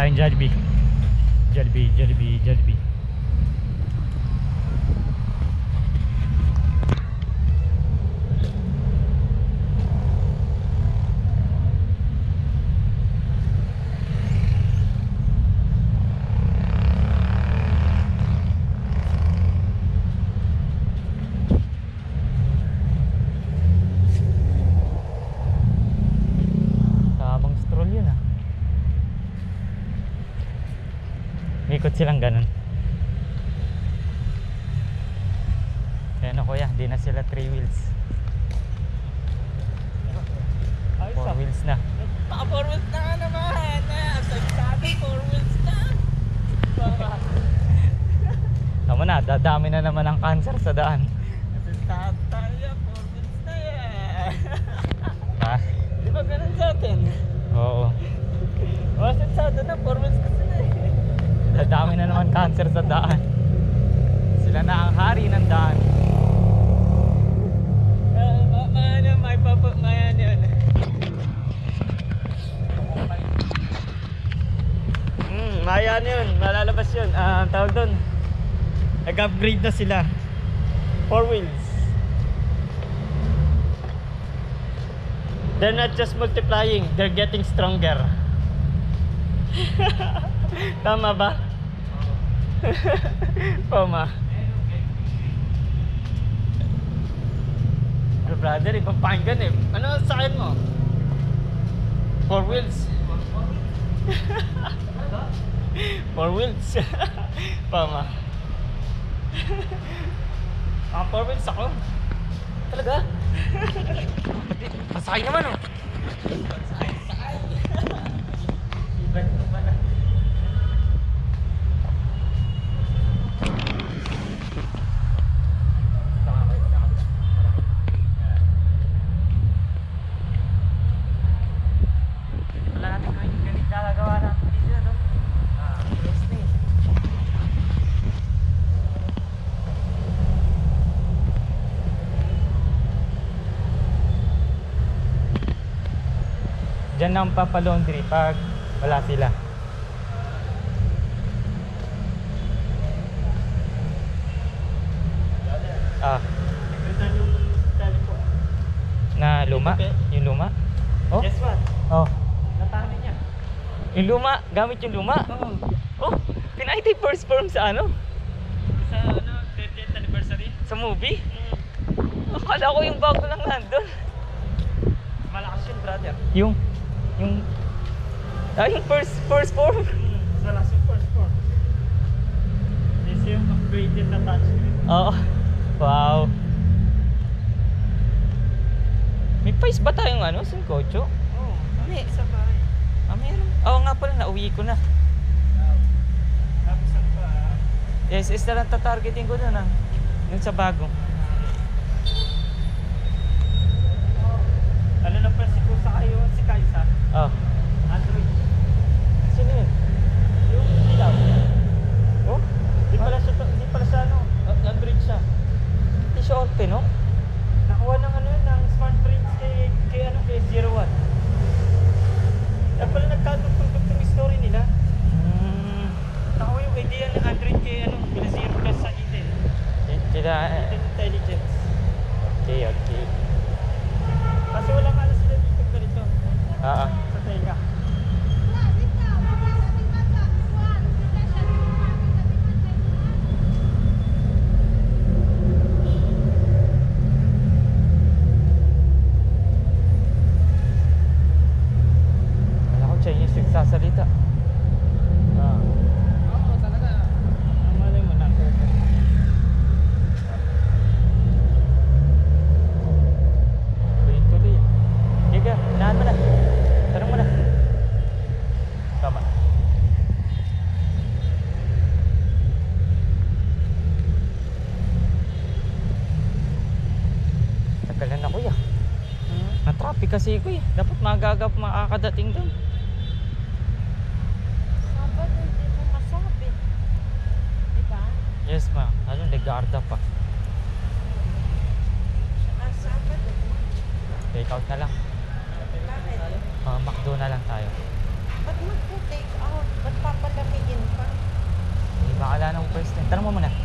tayong Jollibee. Jollibee. Tamang stroll yun ah. Ikot silang ganun. Ayan o kuya, di na sila 3 wheels. 4 wheels na. 4 wheels na naman. Sabi 4 wheels na. Tama na, dadami na naman ang cancer sa daan. Tayo 4 wheels na yan. Ha? Di ba ganun sa atin? Oo. Wasit sa atin na 4 wheels kasi na eh. Dadami na naman cancer sa daan. Sila na ang hari ng daan. Mayan yun. Mayan yun. Malalabas yun. Tawag doon. Nag-upgrade na sila. 4 wheels. They're not just multiplying, they're getting stronger. Tama ba? Tama. Pero brother, ibang pakinggan eh. Ano sa akin mo? 4 wheels. 4 wheels. Tama. 4 wheels ako. Talaga? Masakay naman oh. Masakay. Ibang naman ah. Wala natin ganit gagawa natin dito no? Wrestling. Diyan na ang papalaundry pag wala sila. Na luma? Yung luma? Oh? Guess what? Oh. Natali niya. Yung luma? Gamit yung luma? Oo. Oh, pinakita yung first form sa ano? Sa ano, 30th anniversary. Sa movie? Akala ko yung bago lang nandun. Malakas yun, brother. Yung first form. Sa last yung first form. This yung upgraded na touchscreen. Oo. Wow. May price ba tayong ano, Singkocho? Oo. Kami, isa pa eh. Meron. Oo nga pala, nauwi ko na. Tapos ano pa? Yes, is na lang tatargeting ko doon ah. Yung sa bago. Ano na pa si Kusa kayo, si Kaisa? Oh. Android. Sino yun? Yung ilaw. Oh? Di pala siya ano, Android siya. Hindi siya open, no? Nakuha ng ano yun, ng smart prints kay ano, kay 01. Kaya pala nagkatugtog-tugtog yung story nila. Nakuha yung idea ng Android kay ano, kila 0 plus sa Intel. Sila... Intel Intelligence. Okay. Kasi walang ano sila dito ganito. Oo. Sa tenga. Wala ko Chinese nagsasalita. Oo, talaga. Malay mo na. Tuloy. Sige, unahan mo na. Tanong mo na. Tama. Tagalan na kuya. Na-traffic kasi ko eh. Dapat magaga pa makakadating doon. Sabat, hindi mo masabi. Diba? Yes ma. Ano, Legarda pa. Sabat, Take out na lang. bakit? McDo na lang tayo. Ba't mag-take out? Ba't papalamigin pa? Baka wala nang first time. Tanong mo muna.